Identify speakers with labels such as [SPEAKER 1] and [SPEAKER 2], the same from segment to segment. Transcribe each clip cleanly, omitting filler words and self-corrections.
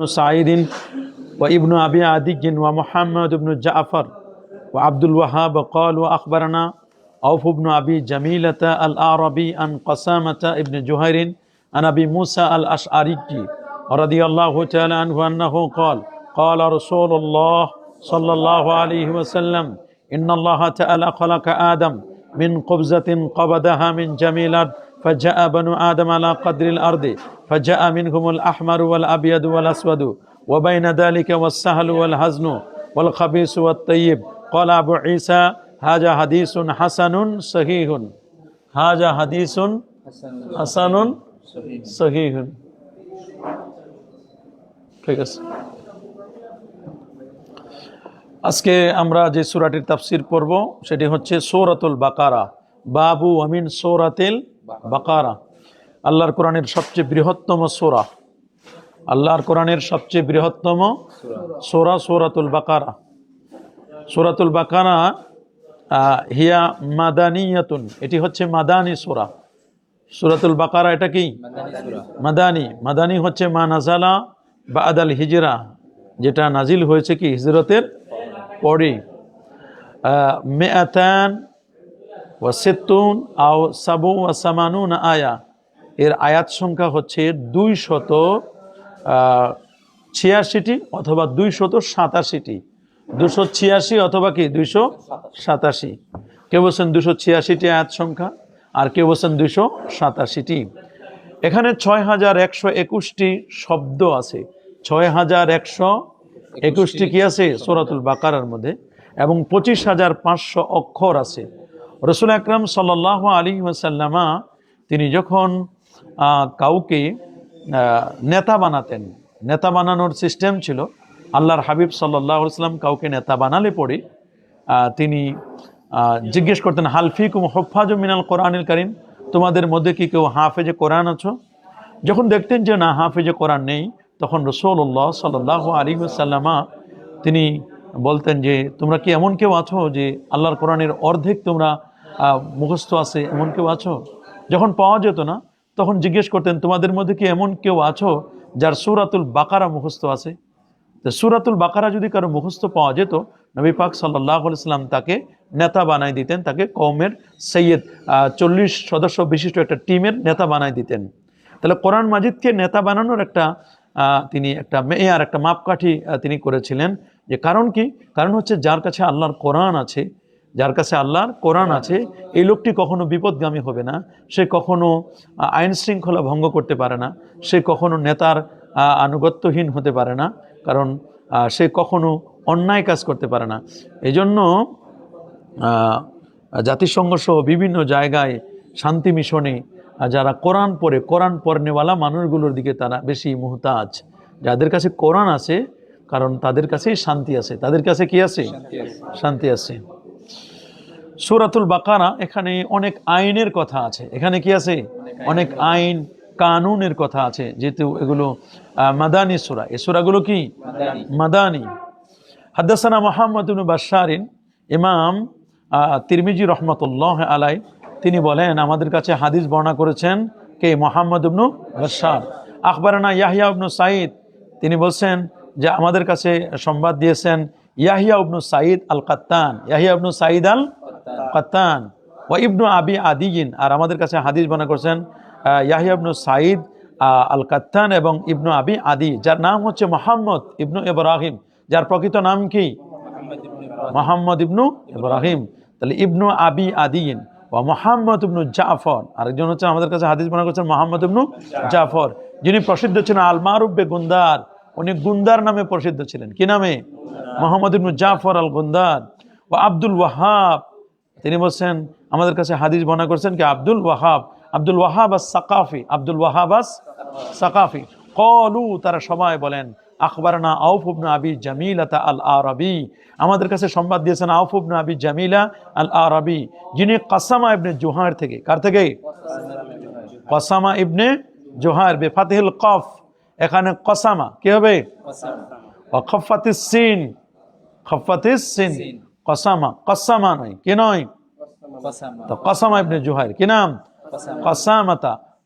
[SPEAKER 1] سعيد وابن أبي عدي ومحمد بن جعفر وعبد الوهاب قال وأخبرنا عوف بن أبي جميلة الأعربي عن قسامة بن جهير عن أبي موسى الأشعري رضي الله تعالى عنه أنه قال قال رسول الله صلى الله عليه وسلم إن الله تعالى خلق آدم من قبضة قبضها من جميلة فجاء بنو آدم على قدر الأرض فجاء منهم الأحمر والأبيض والأسود وبين ذلك والسهل والحزن والخبيث والطيب قال أبو عيسى هذا حديث حسن صحيح هذا حديث حسن صحيح ঠিক আছে আজকে আমরা যে সূরাটির তাফসীর পড়ব সেটি হচ্ছে সূরাতুল বাকারা বাবু আমিন সূরাতুল বাকারা আল্লাহর কোরআনের সবচেয়ে বৃহত্তম সূরা আল্লাহর কোরআনের সবচেয়ে বৃহত্তম সূরা সূরাতুল বাকারা সূরাতুল বাকারা হিয়া মাদানিয়াতুন এটি হচ্ছে মাদানী সূরা সূরাতুল বাকারা এটা কি মাদানী হচ্ছে মা নাজালা বাদাল হিজরা যেটা নাজিল হয়েছে কি হিজরতের পরে মিআতান ওয়া সিত্তুন আও সাবু ওয়া সামানুন আয়া এর আয়াত সংখ্যা হচ্ছে 286টি অথবা 287টি 286 অথবা কি 287 কেউ বলেন 286টি আয়াত সংখ্যা আর কেউ বলেন 287টি এখানে 6121টি শব্দ আছে 6121টি কি আছে সূরাতুল বাকারার মধ্যে এবং 25500 অক্ষর আছে রাসূল আকরাম সাল্লাল্লাহু আলাইহি ওয়াসাল্লাম তিনি যখন কাউকে নেতা বানাতেন নেতা বানানোর সিস্টেম ছিল আল্লাহর হাবিব সাল্লাল্লাহু আলাইহি ওয়াসাল্লাম কাউকে নেতা বানালে পরে তিনি জিজ্ঞেস করতেন হাল ফিকুম হুফাজুম মিনাল কোরআনিল কারীম তোমাদের মধ্যে কি কেউ হাফেজে কোরআন আছো যখন দেখতেন যে না হাফেজে কোরআন নেই তখন রাসূলুল্লাহ সাল্লাল্লাহু আলাইহি ওয়াসাল্লাম তিনি বলতেন যে তোমরা কি এমন কেউ আছো যে আল্লাহর কোরআনের অর্ধেক তোমরা মুখস্থ আছে এমন কেউ আছো যখন পাওয়া যেত না তখন জিজ্ঞেস করতেন তোমাদের মধ্যে কি এমন কেউ আছো যার সূরাতুল বাকারা মুখস্থ আছে তো সূরাতুল বাকারা যদি কারো মুখস্থ পাওয়া যেত নবী পাক সাল্লাল্লাহু আলাইহি ওয়াসাল্লাম তাকে নেতা বানাই দিতেন তাকে কওমের সৈয়দ 40 সদস্য বিশিষ্ট একটা টিমের নেতা বানাই দিতেন তাহলে কোরআন মাজিদকে নেতা বানানোর একটা তিনি একটা মেয়ার একটা মাপকাঠি তিনি করেছিলেন যে কারণ কি কারণ হচ্ছে যার কাছে আল্লাহর কোরআন আছে যার কাছে আল্লাহর কোরআন আছে এই লোকটি কখনো বিপদগামী হবে না সে কখনো আইন শৃঙ্খলা ভঙ্গ করতে পারে না সে কখনো নেতার আনুগত্যহীন হতে পারে না কারণ সে কখনো অন্যায় কাজ করতে পারে না এজন্য জাতিসংঘ সহ বিভিন্ন জায়গায় শান্তি মিশনে যারা কোরআন পড়ে কোরআন পড়নেওয়ালা মানুষগুলোর দিকে তারা বেশি মুহতাজ যাদের কাছে কোরআন আছে কারণ তাদের কাছেই শান্তি আছে তাদের কাছে কি আছে শান্তি আছে সূরাতুল বাকারা এখানে অনেক আইনের কথা আছে এখানে কি আছে অনেক আইন কানুনের কথা আছে যেহেতু এগুলো মাদানী সূরা এই সূরাগুলো কি মাদানী হাদাসানা মুহাম্মদ ইবনে বাশশারিন ইমাম তিরমিজি রাহমাতুল্লাহ আলাইহি তিনি বলেন আমাদের কাছে হাদিস বর্ণনা করেছেন কে মুহাম্মদ ইবনে বাশশার আখবারানা ইয়াহইয়া ইবনে সাঈদ তিনি বলেন যে আমাদের কাছে সংবাদ দিয়েছেন ইয়াহইয়া ইবনে সাঈদ আল কাত্তান ইয়াহইয়া ইবনে সাঈদ আল কাত্তান ওয়া ইবনু আবি আদিয়িন আর আমাদের কাছে হাদিস বর্ণনা করেছেন ইয়াহইয়া ইবনে সাঈদ আল কাত্তান এবং ইবনু আবি আদি যার নাম হচ্ছে মুহাম্মদ ইবনু ইব্রাহিম যার প্রকৃত নাম কি মুহাম্মদ ইবনু ইব্রাহিম তাহলে ইবনু আবি আদিয়িন ওয়া মুহাম্মদ ইবনু জাফর আরেকজন হচ্ছে আমাদের কাছে হাদিস বর্ণনা করেছেন মুহাম্মদ ইবনু জাফর যিনি প্রসিদ্ধ ছিলেন আল মারুফ বে গুন্দার উনি গুন্দার নামে প্রসিদ্ধ ছিলেন কি নামে মুহাম্মদ ইবনু জাফর আল গুন্দার ওয়া আব্দুল ওয়াহাব তিনি বলেন আমাদের কাছে হাদিস বর্ণনা করেছেন কি আব্দুল ওয়াহাব আস-সাকাফি আব্দুল ওয়াহাব আস-সাকাফি ক্বালু তারা সবাই বলেন আখবারনা আউফ ইবনে আবি জামিলা আল আরাবি আমাদের কাছে সংবাদ দিয়েছেন আউফ ইবনে আবি জামিলা আল আরাবি যিনি কাসামা ইবনে জুহার থেকে কার থেকে কাসামা ইবনে জুহার বে ফাতহিল কফ এখানে কাসামা কি হবে ওয়া খাফাতিস সিন কাসামা নয় কি নয় তো কাসামা ইবনে জুহার কি নাম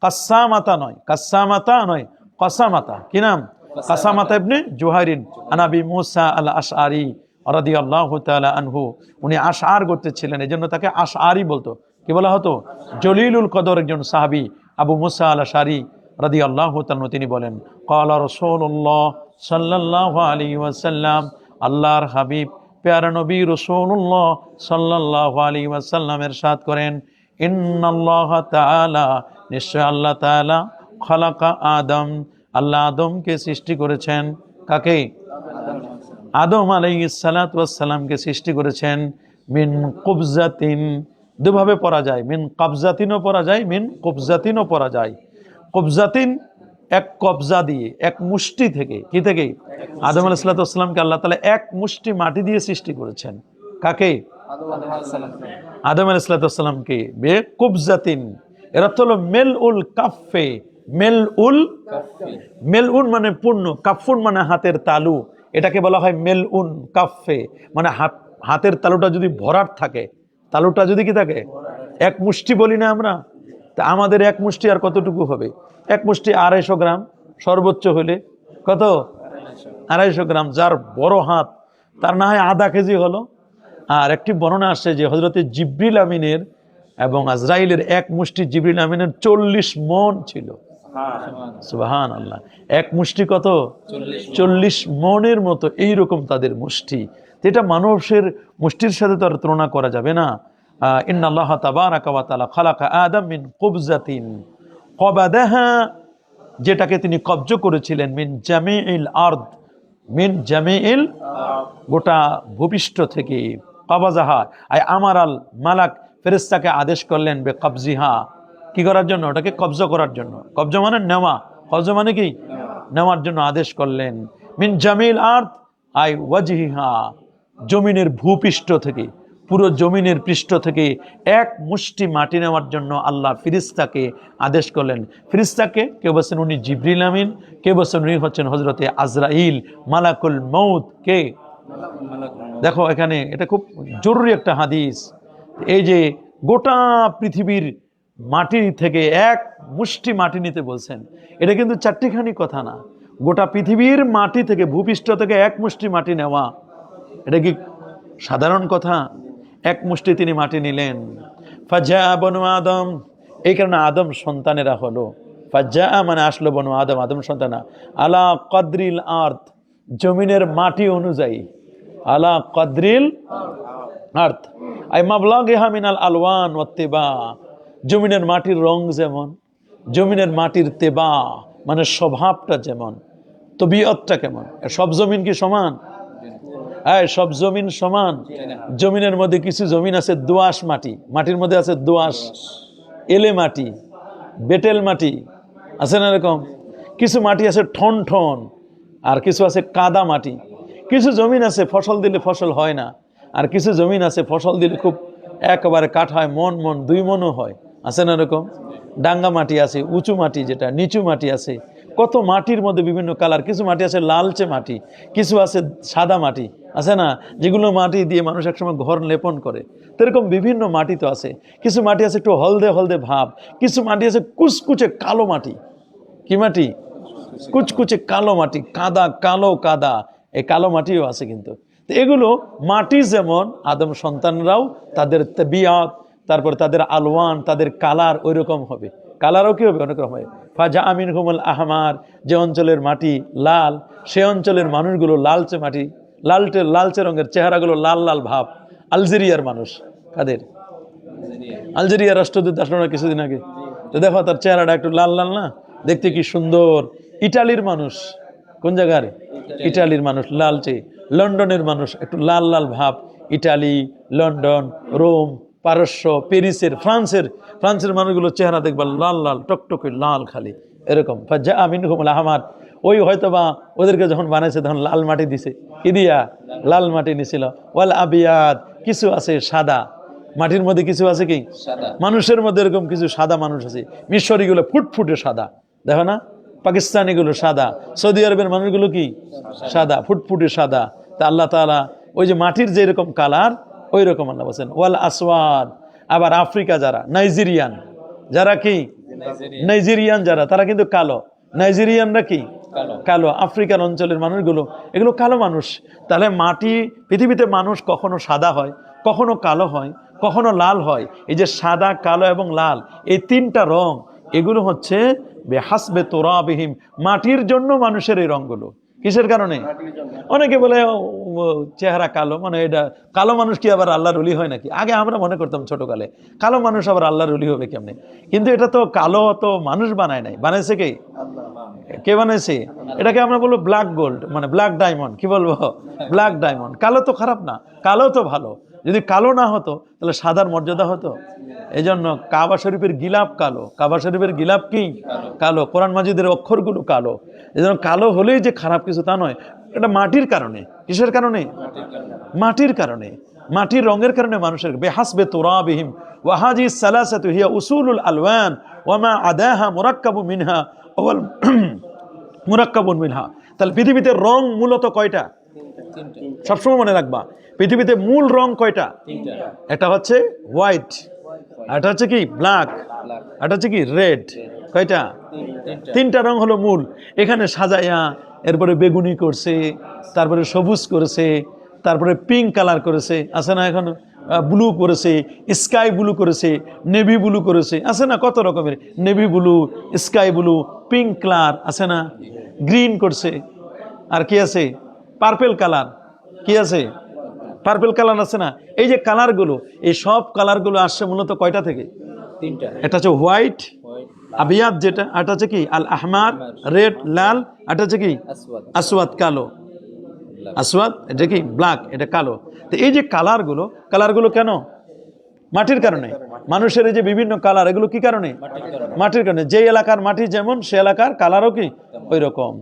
[SPEAKER 1] কাসামাতা নয় কাসামাতা কি নাম কাসামাতা ইবনে জুহাইরিন আন আবি মুসা আল আশআরি রাদিয়াল্লাহু তাআলা আনহু, উনি আশআর গোত্রের ছিলেন, এজন্য তাকে আশআরি বলতো। কি বলা হতো? জলিলুল কদর একজন সাহাবী আবু মুসা আল আশআরি রাদিয়াল্লাহু তাআলা, তিনি বলেন ক্বালা রাসূলুল্লাহ সাল্লাল্লাহু আলাইহি ওয়াসাল্লাম, আল্লাহর হাবিব প্যারা নবী রাসূলুল্লাহ সাল্লাল্লাহু আলাইহি ওয়াসাল্লাম ইরশাদ করেন, ইন্নাল্লাহ তাআলা, নিশ্চয় আল্লাহ তাআলা, খালাকা আদম, আল্লাহ আদমকে সৃষ্টি করেছেন। কাকে? আদম আলাইহিস সালাতু ওয়াস সালামকে সৃষ্টি করেছেন মিন কুবজাতিন, দুভাবে পড়া যায়, মিন কবজাতিনও পড়া যায়, মিন কুবজাতিনও পড়া যায়। কুবজাতিন এক কবজা দিয়ে, এক মুষ্টি থেকে। কি থেকে? আদম আলাইহিস সালাতু ওয়াস সালামকে আল্লাহ তাআলা এক মুষ্টি মাটি দিয়ে সৃষ্টি করেছেন। কাকে? আদম আলাইহিস সালাতু ওয়াস সালামকে। বে কুবজাতিন এর অর্থ হলো মেলউল কাফে, মেলউল, মেলউন মানে পূর্ণ, কাফুন মানে হাতের তালু, এটাকে বলা হয় মেলউন কাফে, মানে হাতের তালুটা যদি ভরাট থাকে, তালুটা যদি কি থাকে, এক মুষ্টি বলি না আমরা, তা আমাদের এক মুষ্টি আর কতটুকু হবে? এক মুষ্টি 250 গ্রাম সর্বোচ্চ হলে। কত? 250 গ্রাম। যার বড় হাত তার না হয় আধা কেজি হলো। আর একটি বর্ণনা আসছে যে হযরতে জিবরিল আমিনের এবং আজরাইলের এক মুষ্টি জিবরিল আমিনের 40 মণ ছিল। সুবহানাল্লাহ। এক মুষ্টি কত? 40 মণের মতো এইরকম তাদের মুষ্টি। যেটা মানুষের মুষ্টির সাথে তো আর তুলনা করা যাবে না। ইন্নাল্লাহ তাবারাকা ওয়া তাআলা খালাকা আদম মিন কুবজাতিন কবাদাহা, যেটাকে তিনি কব্জ করেছিলেন, মিন জামিইল আরদ, মিন জামিইল, গোটা ভূপৃষ্ঠ থেকে। কবাজাহা আই আমারাল মালাক, ফেরেশতাকে আদেশ করলেন বে কবজিহা, কি করার জন্য? ওটাকে কব্জ করার জন্য। কব্জ মানে নেওয়া, কব্জ মানে কি? নেওয়ার জন্য আদেশ করলেন। মিন জামিল আরদ আই ওয়াজহিহা, জমিনের ভূপৃষ্ঠ থেকে, পুরো জমিনের পৃষ্ঠ থেকে এক মুষ্টি মাটি নেওয়ার জন্য আল্লাহ ফিরিস্তাকে আদেশ করলেন। ফিরিস্তাকে কেউ বলছেন উনি জিবরিল আমিন, কেউ বলছেন উনি হচ্ছেন হযরতে আজরাইল মালাকুল মউত। কে? দেখো এখানে এটা খুব জরুরি একটা হাদিস। এই যে গোটা পৃথিবীর মাটি থেকে এক মুষ্টি মাটি নিতে বলছেন, এটা কিন্তু চারটিখানি কথা না। গোটা পৃথিবীর মাটি থেকে, ভূপৃষ্ঠ থেকে এক মুষ্টি মাটি নেওয়া, এটা কি সাধারণ কথা? এক মুষ্টি তিনি মাটি নিলেন। ফাজা বনু আদম, এই কারণে আদম সন্তানেরা হলো। ফাজা মানে আসলো, বনু আদম, আদম সন্তানা, আলা কদরিল আর্থ, জমিনের মাটি অনুযায়ী, আলা কদরিল আর্থ আই মাবলাগিহা মিনাল আলওয়ান ওয়াত্তিবা, জমিনের মাটির রং যেমন, জমিনের মাটির তেবা মানে স্বভাবটা যেমন, তবিয়তটা কেমন। সব জমিন কি সমান? সব জমিন সমান? জমিনের মধ্যে কিছু জমিন আছে দোআঁশ মাটি, মাটির মধ্যে আছে দোআঁশ, এলে মাটি, বেটেল মাটি, আছে না এরকম? কিছু মাটি আছে ঠন ঠন, আর কিছু আছে কাদা মাটি। কিছু জমিন আছে ফসল দিলে ফসল হয় না, আর কিছু জমিন আছে ফসল দিলে খুব একেবারে কাঠ হয়, মন মন 2 মনও হয়, আছে না এরকম? ডাঙ্গা মাটি আছে, উঁচু মাটি যেটা, নিচু মাটি আছে। কত মাটির মধ্যে বিভিন্ন কালার। কিছু মাটি আছে লালচে মাটি, কিছু আছে সাদা মাটি, আছে না, যেগুলো মাটি দিয়ে মানুষ একসময় ঘর লেপন করে। তো এরকম বিভিন্ন মাটি তো আছে। কিছু মাটি আছে একটু হলদে হলদে ভাব, কিছু মাটি আছে কুচকুচে কালো মাটি। কি মাটি? কুচকুচে কালো মাটি, কাদা, কালো কাদা, এই কালো মাটিও আছে কিন্তু। তো এগুলো মাটি যেমন, আদম সন্তানরাও তাদের তাবিয়াত, তারপর তাদের আলওয়ান, তাদের কালার ওই রকম হবে। কালারও কি হবে? অনেক রকম হবে। ফাজা আমিন হুমুল আহমার, যে অঞ্চলের মাটি লাল, সে অঞ্চলের মানুষগুলো লালচে মাটি, লালচে রঙের, চেহারাগুলো লাল লাল ভাব। আলজেরিয়ার মানুষ, কাদের? আলজেরিয়ার রাষ্ট্রদূত আসলো না কিছুদিন আগে, তো দেখো তার চেহারাটা একটু লাল লাল না, দেখতে কি সুন্দর। ইটালির মানুষ, কোন জায়গার? ইটালির মানুষ লালচে। লন্ডনের মানুষ একটু লাল লাল ভাব। ইটালি, লন্ডন, রোম, পারস্য, প্যারিসের, ফ্রান্সের মানুষগুলো চেহারা দেখবা লাল লাল টকটকে লাল খালি এরকম। ফাজা আমিন হুমুল আহমার, ওই হয়তোবা ওদেরকে যখন বানাইছে তখন লাল মাটি দিছে, কি দিয়া? লাল মাটি নিছিল। ওয়াল আবিয়াদ, কিছু আছে সাদা মাটির মধ্যে, কিছু আছে কি মানুষের মধ্যে, এরকম কিছু সাদা মানুষ আছে। মিশরীগুলো ফুটফুটে সাদা, দেখো না? পাকিস্তানিগুলো সাদা, সৌদি আরবের মানুষগুলো কি সাদা, ফুটফুটে সাদা। তা আল্লাহ তাআলা ওই যে মাটির যে এরকম কালার, ওই রকম আল্লাহ বলছেন। ওয়াল আসওয়াদ, আবার আফ্রিকা যারা, নাইজেরিয়ান যারা, কি নাইজেরিয়ান যারা, তারা কিন্তু কালো। নাইজেরিয়ানরা কি কালো। আফ্রিকার অঞ্চলের মানুষগুলো এগুলো কালো মানুষ। তাহলে মাটি, পৃথিবীতে মানুষ কখনো সাদা হয়, কখনো কালো হয়, কখনো লাল হয়। এই যে সাদা, কালো এবং লাল, এই তিনটা রং, এগুলো হচ্ছে বেহাসবে তোরাবিহিম, মাটির জন্য মানুষের এই রংগুলো। কিসের কারণে? অনেকে বলে চেহারা কালো, মানে এটা কালো মানুষ কি আবার আল্লাহর ওলি হয় নাকি? আগে আমরা মনে করতাম ছোটকালে কালো মানুষ আবার আল্লাহর ওলি হবে কেমনে? কিন্তু এটা তো কালো তো মানুষ বানায় নাই, বানাইছে কে? কে বানাইছে? এটাকে আমরা বলবো ব্ল্যাক গোল্ড, মানে ব্ল্যাক ডায়মন্ড। কি বলবো? Black diamond. কালো তো খারাপ না, কালো তো ভালো। যদি কালো না হতো তাহলে সাদার মর্যাদা হতো। এই জন্য কাবা শরীফের গিলাপ কালো। কাবা শরীফের গিলাপ কি? কালো। কোরআন মাজিদের অক্ষরগুলো কালো। এই জন্য কালো হলেই যে খারাপ কিছু তা নয়, এটা মাটির কারণে। কিসের কারণে? মাটির কারণে, মাটির রঙের কারণে মানুষের। বেহাসবে তুরাবিহিম ওয়া হাযিহিস সালাসাতু হিয়া উসুলুল আলওয়ান ওয়া মা আদাহা মুরাক্কাবু মিনহা ওয়াল মুরাক্কাবুন মিনহা। তাহলে পৃথিবীতে রং মূলত কয়টা? সবসময় মনে রাখবা, পৃথিবীতে মূল রং কয়টা? এটা হচ্ছে হোয়াইট, এটা হচ্ছে কি ব্ল্যাক, এটা হচ্ছে কি রেড। কয়টা? তিনটা রং হলো মূল। এখানে সাজাইয়া এরপরে বেগুনি করছে, তারপরে সবুজ করেছে, তারপরে পিঙ্ক কালার করেছে, আছে না? এখন ব্লু করেছে, স্কাই ব্লু করেছে, নেভি ব্লু করেছে, আছে না? কত রকমের navy blue, sky blue, pink colour, আছে না? গ্রিন করছে, আর কি আছে? Purple colour. কি আছে? পার্পেল কালার, আছে না? এই যে কালারগুলো, এই সব কালারগুলো আসছে মূলত কয়টা থেকে? তিনটা। এটা হচ্ছে হোয়াইট, আবিয়াদ যেটা, এটা হচ্ছে কি আল আহমার রেড, লাল, এটা হচ্ছে কি আসওয়াদ কালো। আসওয়াদ এটা কি ব্ল্যাক, এটা কালো। তো এই যে কালারগুলো কেন? মাটির কারণে। মানুষের এই যে বিভিন্ন কালার, এগুলো কি কারণে? মাটির কারণে। যে এলাকার মাটি যেমন, সে এলাকার কালারও কি ওই রকম।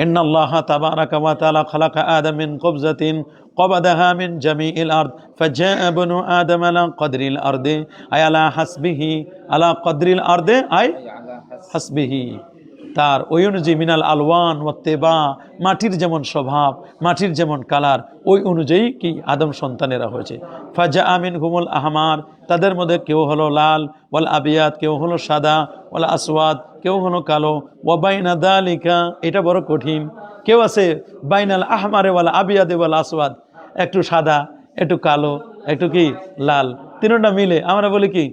[SPEAKER 1] ইন্নাল্লাহা তাবারাকা ওয়া তাআলা খালাকা আদম মিন কবজাতিন قبضها من جميع الأرض فجاء ابن آدم على قدر الأرض أي على حسبه على قدر الأرض أي حسبه। তার ওই অনুযায়ী মিনাল আলওয়ান ওয়াত্তেবা, মাটির যেমন স্বভাব, মাটির যেমন কালার, ওই অনুযায়ী কি আদম সন্তানেরা হয়েছে। ফাজা আমিন হুমুল আহমার, তাদের মধ্যে কেউ হলো লাল, ওয়াল আবিয়াদ, কেউ হলো সাদা, ওয়াল আসওয়াদ, কেউ হলো কালো, ওয়া বাইনা দালিকা, এটা বড় কঠিন। কেউ আছে বাইনাল আহমারে ওয়াল আবিয়াদে ওয়াল আসওয়াদ, একটু সাদা, একটু কালো, একটু কি লাল, তিনটা মিলে আমরা বলি কি?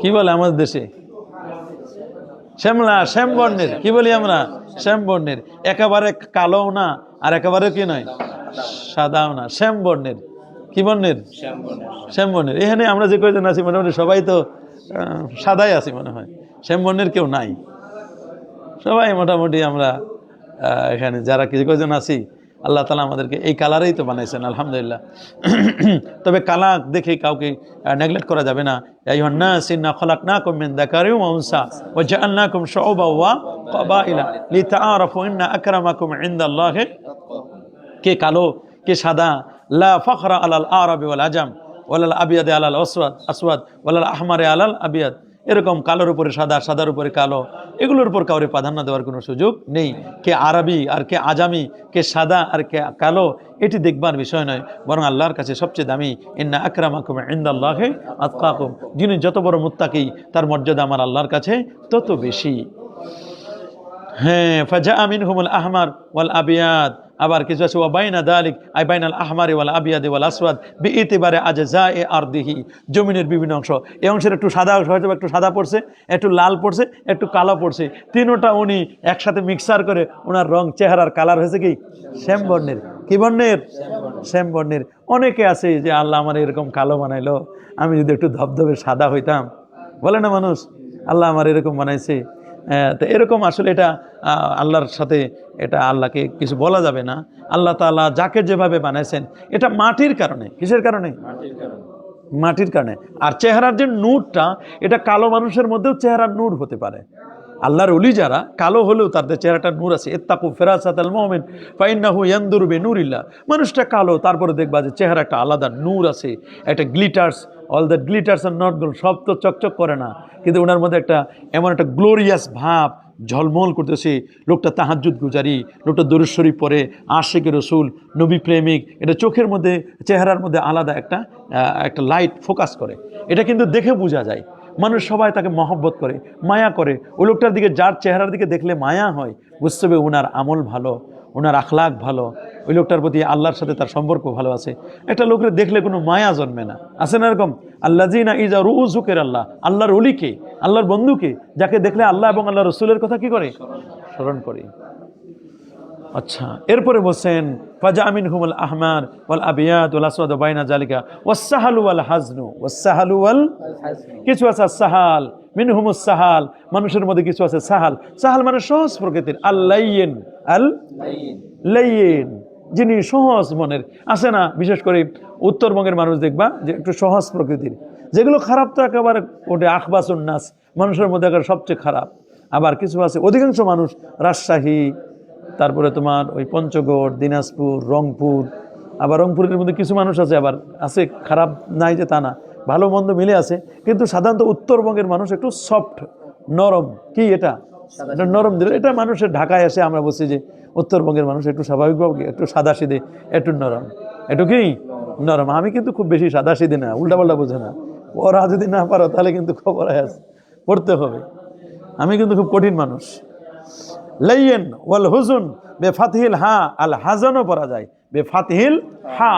[SPEAKER 1] কি বলে আমাদের দেশে? শ্যামলা, শ্যাম বর্ণের। কি বলি আমরা? শ্যাম বর্ণের। একেবারে কালোও না, আর একেবারে কি নয়, সাদাও না, শ্যাম বর্ণের। কি বর্ণের? শ্যাম বর্ণের। এখানে আমরা যে কয়জন আছি মোটামুটি সবাই তো সাদাই আছি মনে হয়, শ্যাম বর্ণের কেউ নাই। সবাই মোটামুটি আমরা এখানে যারা কিছু কয়জন আছি, আল্লাহ তাআলা আমাদেরকে এই কালারেই তো বানাইছেন, আলহামদুলিল্লাহ। তবে কালার দেখে কাউকে নেগলেক্ট করা যাবে না। ইয়া আইয়ুহান নাস ইন্না খালাকনাকুম মিন যাকারিন ওয়া উনসা ওয়া জাআলনাকুম শুউবান ওয়া ক্বাবাইলা লিতাআরাফু ইন্না আকরামাকুম ইনদাল্লাহি, কে কালো কে সাদা, লা ফাখরা আলাল আরাবি ওয়াল আজাম ওয়ালাল আবিয়াদি আলাল আসওয়াদ ওয়ালাল আহমারি আলাল আবিয়াদ। এরকম কালোর উপরে সাদা, সাদার উপরে কালো, এগুলোর উপর কাউরে প্রাধান্য দেওয়ার কোনো সুযোগ নেই। কে আরবি আর কে আজামি, কে সাদা আর কে কালো, এটি দেখবার বিষয় নয়, বরং আল্লাহর কাছে সবচেয়ে দামি ইন্না আকরামাকুম ইনদাল্লাহি আতকাকুম, যিনি যত বড় মুত্তাকি তার মর্যাদা আমার আল্লাহর কাছে তত বেশি। হ্যাঁ, ফাজা মিনহুমুল আহমার ওয়াল আবিয়াদ, আবার কিছু আছে ওয়া বাইনা দালিক আই বাইনাল আহমারি ওয়াল আবিয়াদি ওয়াল আসওয়াদ বিইতিবারে আজজায়ে আরদিহি, জমিনের বিভিন্ন অংশ, এই অংশের একটু সাদা অংশ হয়তো একটু সাদা পড়ছে, একটু লাল পড়ছে, একটু কালো পড়ছে, তিনটা উনি একসাথে মিক্সার করে ওনার রং, চেহারার কালার হয়েছে কি শ্যাম বর্ণের। কি বর্ণের? শ্যাম বর্ণের। অনেকে আছে যে আল্লাহ আমার এরকম কালো বানাইলো, আমি যদি একটু ধবধবে সাদা হইতাম, বলে না মানুষ, আল্লাহ আমার এরকম বানাইছে। তো এরকম আসলে এটা আল্লাহর সাথে, এটা আল্লাহকে কিছু বলা যাবে না। আল্লাহ তাআলা যাকে যেভাবে বানাইছেন, এটা মাটির কারণে। কিসের কারণে? মাটির কারণে। আর চেহারার যে নূরটা, এটা কালো মানুষের মধ্যেও চেহারার নূর হতে পারে। আল্লাহর ওলি যারা কালো হলেও তাদের চেহারাটা নূর আছে। ইত্তাকু ফিরাসাতাল মুমিন ফাইন্নাহু ইয়ানদুরু বিনুরিল্লাহ। মানুষটা কালো, তারপরে দেখবা যে চেহারা একটা আলাদা নূর আছে, একটা glitters. All that glitters are not gold, সব তো চকচক করে না, কিন্তু ওনার মধ্যে একটা এমন একটা গ্লোরিয়াস ভাব, ঝলমল করতেছে। লোকটা তাহাজ্জুদ গুজারি, লোকটা দরুদ শরীফ পড়ে, আশিক রসুল, নবী প্রেমিক, এটা চোখের মধ্যে, চেহারার মধ্যে আলাদা একটা লাইট ফোকাস করে। এটা কিন্তু দেখে বোঝা যায়। মানুষ সবাই তাকে মহব্বত করে, মায়া করে। ওই লোকটার দিকে যার চেহারার দিকে দেখলে মায়া হয়, বুঝতে হবে ওনার আমল ভালো, ওনার আখলাক ভালো, ওই লোকটার প্রতি আল্লাহর সাথে তার সম্পর্ক ভালো আছে। একটা লোকের দেখলে কোনো মায়া জন্মে না, আছে না এরকম? আল্লাযিনা ইযা রুউ যুকিরাল্লাহ, আল্লাহর ওলিকে, আল্লাহর বন্ধুকে, যাকে দেখলে আল্লাহ এবং আল্লাহ রসুলের কথা কি করে? স্মরণ করে। আচ্ছা, এরপরে বলছেন ফাজা মিনহুমুল আহমার ওয়াল আবিয়াদ ওয়াল আসওয়াদ বাইনা যালিকা ওয়াস-সাহালু ওয়াল হাজনু, ওয়াস-সাহালু ওয়াল, কিছু আছে সাহাল, মিনহুমুস সাহাল, মানুষের মধ্যে কিছু আছে সাহাল। সাহাল মানে সহজ প্রকৃতির, আল-লাইয়িন, আল-লাইয়িন, যিনি সহজ মনের, আছে না? বিশেষ করে উত্তরবঙ্গের মানুষ দেখবা যে একটু সহজ প্রকৃতির। যেগুলো খারাপ তো একেবারে ওটা আখবাসুন নাস, মানুষের মধ্যে একেবারে সবচেয়ে খারাপ। আবার কিছু আছে, অধিকাংশ মানুষ রাজশাহী, তারপরে তোমার ওই পঞ্চগড়, দিনাজপুর, রংপুর, আবার রংপুরের মধ্যে কিছু মানুষ আছে, আবার আছে খারাপ নাই যে তা না, ভালো মন্দ মিলে আছে। কিন্তু সাধারণত উত্তরবঙ্গের মানুষ একটু সফট, নরম। কি এটা? এটা নরম দিল। এটা মানুষের ঢাকায় এসে আমরা বলছি যে উত্তরবঙ্গের মানুষ একটু স্বাভাবিকভাবে একটু সাদাসিধে, একটু নরম, একটু কি নরম। আমি কিন্তু খুব বেশি সাদাসিধে না, উল্টাপাল্টা বোঝে না। ওরা যদি না পারো তাহলে কিন্তু খবর আছে, পড়তে হবে। আমি কিন্তু খুব কঠিন মানুষ। লাইয়িন ওয়াল হুজুন বেফাতহিল হা, আল হাজানও পড়া যায়, বেফাতহিল হা,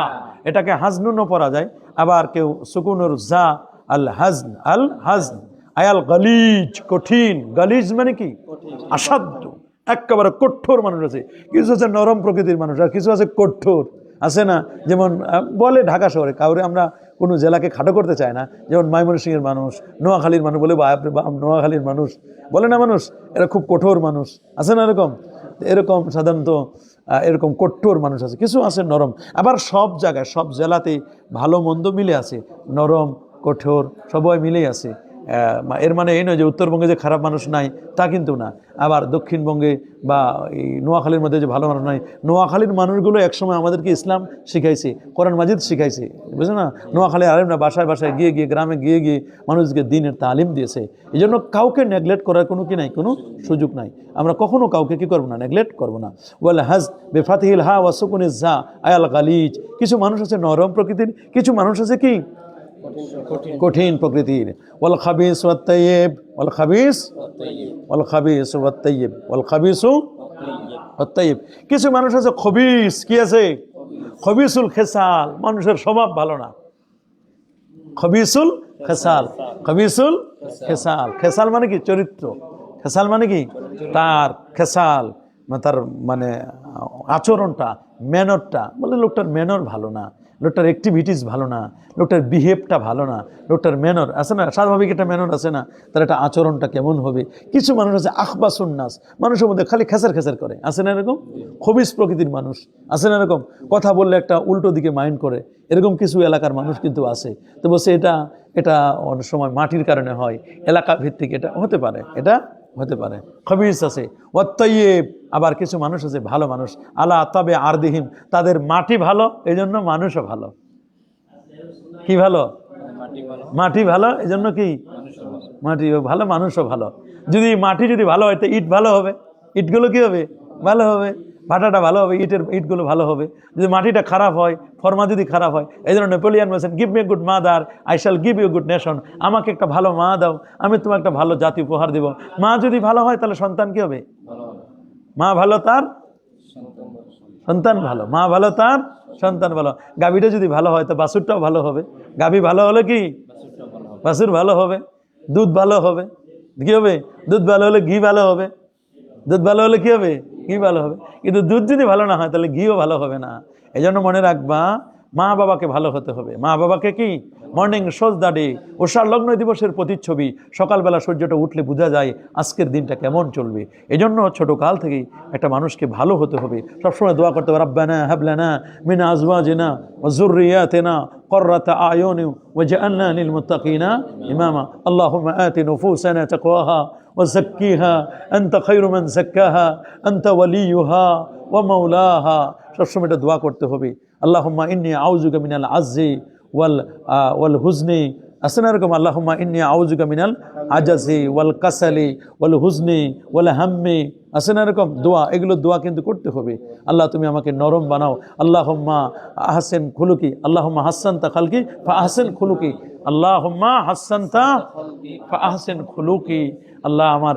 [SPEAKER 1] এটাকে হাজনুনও পড়া যায়। আবার কেউ সুকুনুর জা, আল হাজন, আল হাজন। আয়াল গালিজ, কঠিন। গালিজ মানে কি? অসাধ্য, একেবারে কঠোর মানুষ আছে। কিছু আছে নরম প্রকৃতির মানুষ, আর কিছু আছে কঠোর, আছে না? যেমন বলে ঢাকা শহরে কাউরে আমরা কোনো জেলাকে খাটো করতে চায় না, যেমন ময়মনসিংহের মানুষ, নোয়াখালীর মানুষ বলে নোয়াখালীর মানুষ বলে না, মানুষ এরা খুব কঠোর মানুষ, আছে না এরকম? এরকম সাধারণত এরকম কঠোর মানুষ আছে। কিছু আছে নরম। আবার সব জায়গায়, সব জেলাতে ভালো মন্দ মিলে আছে, নরম কঠোর সবাই মিলেই আছে। এর মানে এই নয় যে উত্তরবঙ্গে যে খারাপ মানুষ নাই, তা কিন্তু না। আবার দক্ষিণবঙ্গে বা এই নোয়াখালীর মধ্যে যে ভালো মানুষ নাই, নোয়াখালীর মানুষগুলো একসময় আমাদেরকে ইসলাম শিখাইছে, কোরআন মাজিদ শিখাইছে, বুঝলো না? নোয়াখালীর আলেমরা বাসায় বাসায় গিয়ে গিয়ে, গ্রামে গিয়ে গিয়ে মানুষকে দিনের তালিম দিয়েছে। এই জন্য কাউকে নেগলেক্ট করার কোনো কি নাই, কোনো সুযোগ নাই। আমরা কখনো কাউকে কি করবো না, নেগলেক্ট করবো না। ওয়াল হাজ বেফাতিহিল হা ওয়া সুকুনিজ জা আয়াল গালিজ। কিছু মানুষ আছে নরম প্রকৃতির, কিছু মানুষ আছে কি কঠিন প্রকৃতির। ওয়াল খাবিস ওয়াত তাইয়্যিব, ওয়াল খাবিস, ওয়াল খাবিস ওয়াত তাইয়্যিব, ওয়াল খাবিসু ওয়াত তাইয়্যিব। কিছু মানুষ আছে খবিস, কি আছে? খবিসুল খেসাল, মানুষের স্বভাব ভালো না। খবিসুল খেসাল, খবিসুল খেসাল। খেসাল মানে কি? চরিত্র। খেসাল মানে কি? তার খেসাল তার মানে আচরণটা, ম্যানরটা, বলে লোকটার ম্যানর ভালো না, লোকটার অ্যাক্টিভিটিস ভালো না, লোকটার বিহেভটা ভালো না, লোকটার ম্যানর আছে না, স্বাভাবিক একটা ম্যানর আছে না, তার একটা আচরণটা কেমন হবে। কিছু মানুষ আছে আখবাসুন নাস, মানুষের মধ্যে খালি খেসার খেসার করে, আছে না এরকম? খবিস প্রকৃতির মানুষ, আছে না এরকম? কথা বললে একটা উল্টো দিকে মাইন্ড করে, এরকম কিছু এলাকার মানুষ কিন্তু আছে। তো বলছে এটা এটা অনেক সময় মাটির কারণে হয়, এলাকা ভিত্তিক এটা হতে পারে, এটা হতে পারে। খবিস আছে। ওয়াত তাইয়্যিব, আবার কিছু মানুষ আছে ভালো মানুষ, আলা তবে আরদিহিম, তাদের মাটি ভালো, এই জন্য মানুষও ভালো। কি ভালো? মাটি ভালো, এই জন্য কি মাটিও ভালো, মানুষও ভালো। যদি মাটি যদি ভালো হয় তো ইট ভালো হবে, ইটগুলো কি হবে? ভালো হবে। ভাটাটা ভালো হবে, ইটগুলো ভালো হবে। যদি মাটিটা খারাপ হয়, ফর্মা যদি খারাপ হয়, এই জন্য নেপোলিয়ান বলছেন give me a good mother, I shall give you good nation. আমাকে একটা ভালো মা দাও, আমি তোমাকে একটা ভালো জাতি উপহার দেব। মা যদি ভালো হয় তাহলে সন্তান কি হবে? মা ভালো তার সন্তান ভালো, মা ভালো তার সন্তান ভালো। গাভীটা যদি ভালো হয় তো বাছুরটাও ভালো হবে। গাভী ভালো হলে কি? বাছুর ভালো হবে। দুধ ভালো হবে, কি হবে? দুধ ভালো হলে ঘি ভালো হবে। দুধ ভালো হলে কি হবে? ঘি ভালো হবে। কিন্তু দুধ যদি ভালো না হয় তাহলে ঘিও ভালো হবে না। এই জন্য মনে রাখবা, মা বাবাকে ভালো হতে হবে। মা বাবাকে কি? মর্নিং শোজ দ্য ডে, ওষার লগ্ন দিবসের প্রতিচ্ছবি। সকালবেলা সূর্যটা উঠলে বোঝা যায় আজকের দিনটা কেমন চলবে। এই জন্য ছোটো কাল থেকেই একটা মানুষকে ভালো হতে হবে। সবসময় দোয়া করতে হবে, রাব্বানা হাব লানা মিন আজওয়াজিনা ওয়া যুররিয়াতিনা قرة أعين وجعلنا للمتقين إماما اللهم آت نفوسنا تقواها وزكيها أنت خير من زكاها أنت وليها ومولاها। সবসময় এটা দোয়া করতে হবে, আল্লাহুম্মা ইন্নী আউযুকা মিনাল আজ্জি ওয়াল হুজনি আছে না এরকম, আল্লাহুম্মা ইন্নী আউযুকা মিনাল আজাজি ওয়াল কাসালি ওয়াল হুজনি ওয়াল হাম্মি, আছে না এরকম দোয়া? এগুলো দোয়া কিন্তু করতে হবে। আল্লাহ তুমি আমাকে নরম বানাও, আল্লাহুম্মা আহসিন খুলুকি, আল্লাহুম্মা হাসানতা খালকি ফা আহসিন খুলুকি, আল্লাহুম্মা হাসানতা ফা আহসিন খুলুকি। আল্লাহ আমার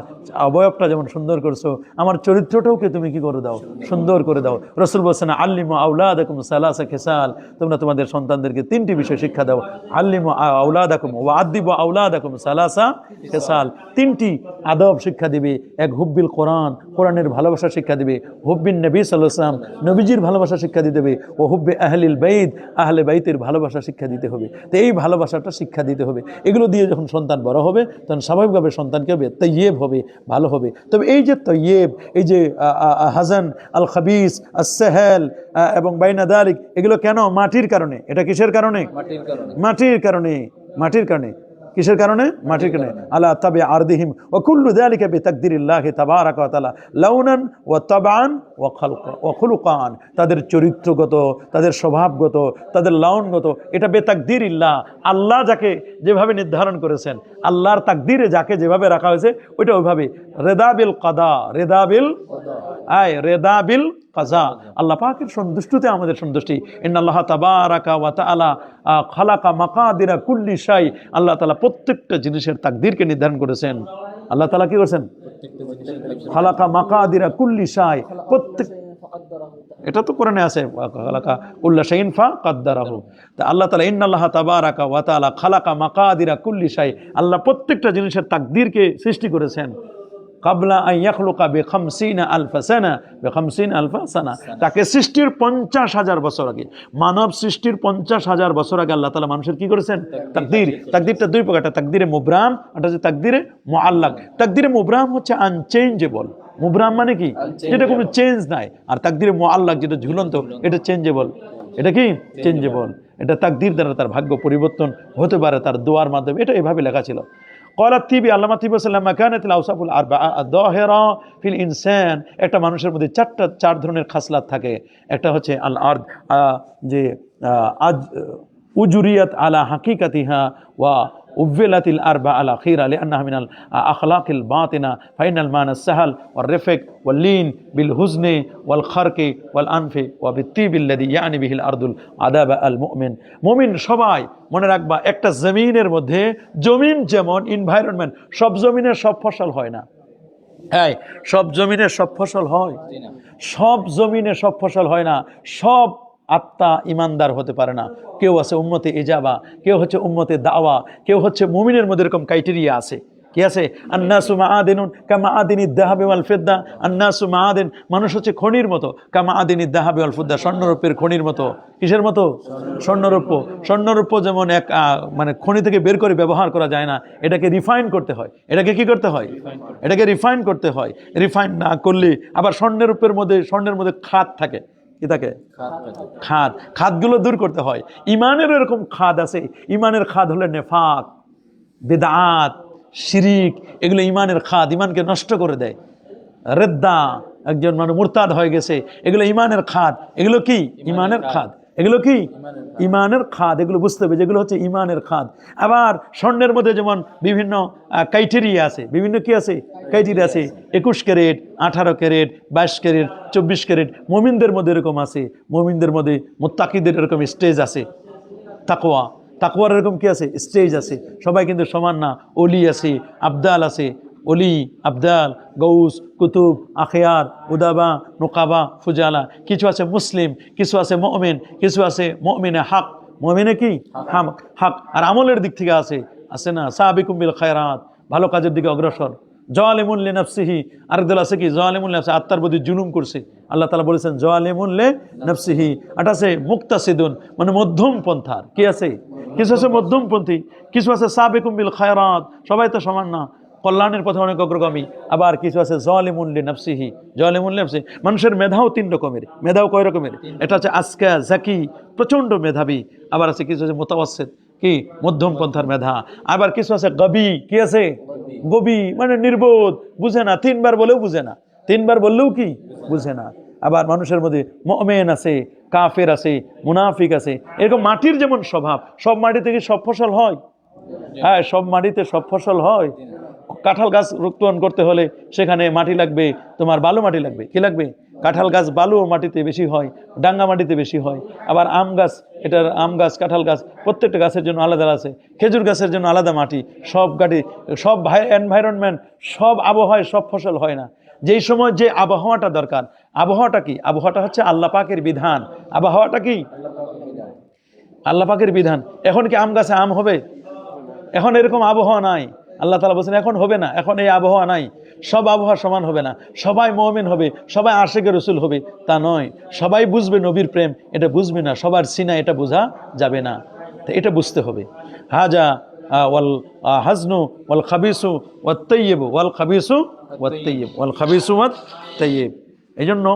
[SPEAKER 1] অবয়বটা যেমন সুন্দর করছো, আমার চরিত্রটাওকে তুমি কি করে দাও, সুন্দর করে দাও। রাসূল বলেছেন আল্লিমু আওলাদাকুম সালাসা খিসাল, তোমরা তোমাদের সন্তানদেরকে 3টি বিষয় শিক্ষা দাও। আল্লিমু আওলাদাকুম ওয়া আদিবু আওলাদাকুম সালাসা খিসাল, 3টি আদব শিক্ষা দিবে। এক হুব্বিল কোরআন, কোরআনের ভালোবাসা শিক্ষা দিবে। হুব্বিন নবী সাল্লাল্লাহু আলাইহি ওয়াসাল্লাম, নবীজির ভালোবাসা শিক্ষা দিতে হবে। ও হুব্বে আহলিল বাইত, আহলে বাইতের ভালোবাসা শিক্ষা দিতে হবে। তো এই ভালোবাসাটা শিক্ষা দিতে হবে। এগুলো দিয়ে যখন সন্তান বড় হবে তখন স্বাভাবিকভাবে সন্তানকে হবে তৈয়েব হবে, ভালো হবে। তবে এই যে তৈয়েব, এই যে হাজান আল খাবিস আস-সাহাল এবং বাইনা দালিক, এগুলো কেন? মাটির কারণে। এটা কিসের কারণে? মাটির কারণে। মাটির কারণে। কিসের কারণে? মাটির কারণে। আলা তাবে আরদিহিম ওয়া কুল্লু যালিকা বিতাকদিরিল্লাহি তাবারাকা ওয়া তাআলা লাউনান ওয়া তাবান ওয়া খালকা ওয়া খুলুকান, তাদের চরিত্রগত, তাদের স্বভাবগত, তাদের লাউনগত, এটা বেতাকদিরিল্লাহ, আল্লাহ যাকে যেভাবে নির্ধারণ করেছেন, আল্লাহর তাকদিরে যাকে যেভাবে রাখা হয়েছে ওইটা ওইভাবে। রেদা বিল কাদা, রেদা বিল রেদা বিল কাজা, আল্লাহ পাকের সন্তুষ্টিতে আমাদের সন্তুষ্টি। ইন্নাল্লাহ তাবারাকা ওয়া তাআলা খালাকা মাকাদিরা কুল্লি শাই, আল্লাহ তাআলা প্রত্যেকটা জিনিসের তাকদীরকে নির্ধারণ করেছেন। আল্লাহ তাআলা কি করেছেন? খালাকা মাকাদিরা কুল্লি শাই, প্রত্যেক, এটা তো কোরআনে আছে, খালাকা কুল্লা শাইইন ফাকাদ্দারাহু। তা আল্লাহ তাআলা ইন্নাল্লাহ তাবারাকা ওয়া তাআলা খালাকা মাকাদিরা কুল্লি শাই, আল্লাহ প্রত্যেকটা জিনিসের তাকদীরকে সৃষ্টি করেছেন। কাবলা আন ইয়াখলুকা বিখামসিনা আলফা সানা, বিখামসিনা আলফা সানা, তাকে সৃষ্টির 50,000 বছর আগে, মানব সৃষ্টির 50,000 বছর আগে আল্লাহ তাআলা মানুষের কি করেছেন? তাকদীর। তাকদীরটা দুই প্রকার, একটা তাকদীরে মুবরাম, একটা হচ্ছে তাকদীরে মুআল্লাক। তাকদীরে মুবরাম হচ্ছে আনচেঞ্জেবল। মুবরাম মানে কি? যেটা কোনো চেঞ্জ নাই। আর তাকদীরে মুআল্লাক যেটা ঝুলন্ত, এটা চেঞ্জেবল। এটা কি? চেঞ্জেবল। এটা তাকদীর দ্বারা তার ভাগ্য পরিবর্তন হতে পারে তার দোয়ার মাধ্যমে। এটা এভাবে লেখা ছিল। ক্বালা তিবি, আল্লামা তিবি সাল্লাল্লাহু আলাইহি মাকানাতুল আওসাফুল আরবাআ আয-যাহিরা ফিল ইনসান, একটা মানুষের মধ্যে 4 ধরনের খাসলাত থাকে। একটা হচ্ছে আল আরদ, যে আজ উজুরিয়াত আলা হাকিকাতিহা ওয়া উভ্বিলাতিল আরবা আলা খিরা লিআন্নাহা মিনাল আখলাকিল বাতিনা ফাইনাল মানা সাহাল ওয়ার রিফক ওয়াল লিন বিল হুজনি ওয়াল খারকি ওয়াল আনফি ওয়া বিত্তিবিল লাযী ইয়ানি বিহিল আরদুল আদাবা আল মুমিন। মুমিন সবাই মনে রাখবা, একটা জমিনের মধ্যে, জমিন যেমন এনভায়রনমেন্ট, সব জমিনের সব ফসল হয় না। হ্যাঁ, সব জমিনের সব ফসল হয়, সব জমিনে সব ফসল হয় না। সব আত্মা ইমানদার হতে পারে না। কেউ আছে উম্মতে ইজাবা, কেউ হচ্ছে উম্মতে দাওয়া, কেউ হচ্ছে মুমিনের মধ্যে এরকম ক্রাইটেরিয়া আছে। কি আছে? আন্নাসু মাআদিনুন কামাআদিনিদ যাহাবি ওয়াল ফিদ্দা, আন্নাসু মাআদিন, মানুষ হচ্ছে খনির মতো, কামাআদিনিদ যাহাবি ওয়াল ফিদ্দা, স্বর্ণরূপের খনির মতো। কিসের মতো? স্বর্ণরূপ। স্বর্ণরূপ যেমন এক মানে খনি থেকে বের করে ব্যবহার করা যায় না, এটাকে রিফাইন করতে হয়। এটাকে কি করতে হয়? এটাকে রিফাইন করতে হয়। রিফাইন না করলে আবার স্বর্ণের মধ্যে খাদ থাকে। কি থাকে? খাদ। খাদগুলো দূর করতে হয়। ইমানের এরকম খাদ আছে। ইমানের খাদ হলো নেফাক, বিদআত, শিরিক, এগুলো ইমানের খাদ, ইমানকে নষ্ট করে দেয়। রিদ্দা, একজন মানে মুরতাদ হয়ে গেছে, এগুলো ইমানের খাদ। এগুলো কি? ইমানের খাদ। এগুলো কি? ইমানের খাদ। এগুলো বুঝতে হবে যেগুলো হচ্ছে ইমানের খাদ। আবার স্বর্ণের মধ্যে যেমন বিভিন্ন ক্রাইটেরিয়া আছে, বিভিন্ন কি আছে? ক্রাইটেরিয়া আছে। 21 ক্যারেট, 18 ক্যারেট, 22 ক্যারেট, 24 ক্যারেট। মুমিনদের মধ্যে এরকম আছে। মুমিনদের মধ্যে মুত্তাকিদের এরকম স্টেজ আছে। তাকওয়ার এরকম কি আছে? স্টেজ আছে। সবাই কিন্তু সমান না। ওলি আছে, আবদাল আছে, অলি, আবদাল, গৌস, কুতুব, আখিয়ার, উদাবা, নুকাবা, ফুজালা। কিছু আছে মুসলিম, কিছু আছে মুমিন, কিছু আছে মুমিনে হক। মুমিনে কি? হক। আর আমলের দিক থেকে আছে না সাবিকুম বিল খায়রাত, ভালো কাজের দিকে অগ্রসর। জালিমুন লিনাফসিহি, আরেকদল আছে কি? জালিমুন লিনাফসিহি, আত্মার প্রতি জুলুম করছে। আল্লাহ তাআলা বলেছেন জালিমুন লিনাফসিহি। এটা আছে মুক্তাসিদুন, মানে মধ্যম পন্থার। কি আছে? কিছু আছে মধ্যমপন্থী, কিছু আছে সাবিকুম বিল খায়রাত, সবাই তো সমান না, কল্যাণের পথে অনেক অগ্রগামী। আবার কিছু আছে জালিমুন লিনাফসিহি, জালিমুন লিনাফসিহি। মানুষের মেধাও 3 রকমের। মেধাও কয় রকমের? এটা হচ্ছে আজকা, জাকি, প্রচন্ড মেধাবী। আবার আছে কিছু আছে মুতাওয়াসসিত, কি? মধ্যম পন্থার মেধা। আবার কিছু আছে গবি। কি আছে? গবি, মানে নির্বোধ, বুঝে না, 3 বার বলেও বুঝে না, 3 বার বললেও কি? বুঝে না। আবার মানুষের মধ্যে মুমিন আছে, কাফের আছে, মুনাফিক আছে। এরকম মাটির যেমন স্বভাব, সব মাটি থেকে সব ফসল হয় হ্যাঁ, সব মাটিতে সব ফসল হয়? কাঁঠাল গাছ রোপণ করতে হলে সেখানে মাটি লাগবে, তোমার বালু মাটি লাগবে। কি লাগবে? কাঁঠাল গাছ বালু মাটিতে বেশি হয়, ডাঙ্গা মাটিতে বেশি হয়। আবার আম গাছ, এটার আম গাছ, কাঁঠাল গাছ প্রত্যেকটা গাছের জন্য আলাদা আছে। খেজুর গাছের জন্য আলাদা মাটি। সব গাড়ি, সব এনভায়রনমেন্ট, সব আবহাওয়ায় সব ফসল হয় না। যেই সময় যে আবহাওয়াটা দরকার। আবহাওয়াটা কি? আবহাওয়াটা হচ্ছে আল্লাহ পাকের বিধান। আবহাওয়াটা কি? আল্লাহ পাকের বিধান। এখন কি আম গাছে আম হবে? এখন এরকম আবহাওয়া নাই। আল্লাহ তাআলা বলছেন এখন হবে না, এখন এই আবহাওয়া নাই। সব আবহাওয়া সমান হবে না। সবাই মুমিন হবে, সবাই আশিকে রাসূল হবে, তা নয়। সবাই বুঝবে নবীর প্রেম, এটা বুঝবে না। সবার সিনা এটা বোঝা যাবে না, তো এটা বুঝতে হবে। হাজা ওয়াল হাজনু ওয়াল খাবিসু ওয়াত তাইয়্যিব ওয়াল খাবিসু ওয়াত তাইয়্যিব ওয়াল খাবিসু ওয়াত তাইয়্যিব। এই জন্য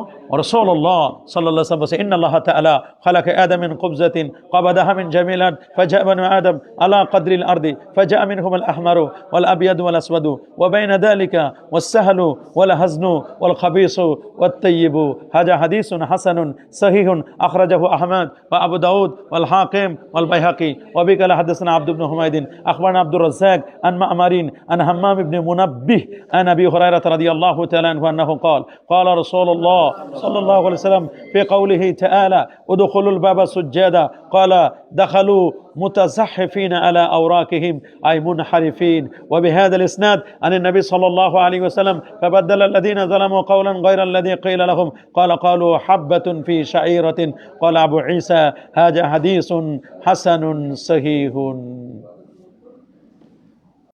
[SPEAKER 1] রাসূলুল্লাহ সাল্লাল্লাহু আলাইহি ওয়াসাল্লাম বলেছেন, ইন্নাল্লাহ তাআলা খালাকা আদম মিন কুবজাতিন ক্বাবাদাহা মিন জামিলান ফাজাআ বানু আদম আলা কদরিল আরদি ফাজাআ মিনহুম আল আহমারু ওয়াল আবয়াদু ওয়াল আসওয়াদু ওয়া বাইনা যালিকা ওয়াস সাহলু ওয়াল হাজনু ওয়াল খাবিসু ওয়াত তাইয়্যিবু। হাযা হাদিসুন হাসানুন সহিহুন আখরাজাহু আহমদ ওয়া আবু দাউদ ওয়াল হাকিম ওয়াল বাইহাকি ওয়া বিকালা হাদাসানা আব্দ ইবনে হুমায়দিন আখবারনা আব্দুর রাজ্জাক আন মা'মারিন আন হাম্মাম ইবনে মুনাব্বিহ আন আবি হুরায়রা রাদিয়াল্লাহু তাআলা আনহু আন্নাহু قال رسول الله صلى الله عليه وسلم في قوله تعالى ادخلوا الباب سجدا قال دخلوا متزحفين على أوراقهم أي منحرفين. وبهذا الإسناد عن النبي صلى الله عليه وسلم فبدل الذين ظلموا قولا غير الذي قيل لهم قالوا حبة في شعيرة. قال أبو عيسى هذا حديث حسن صحيح.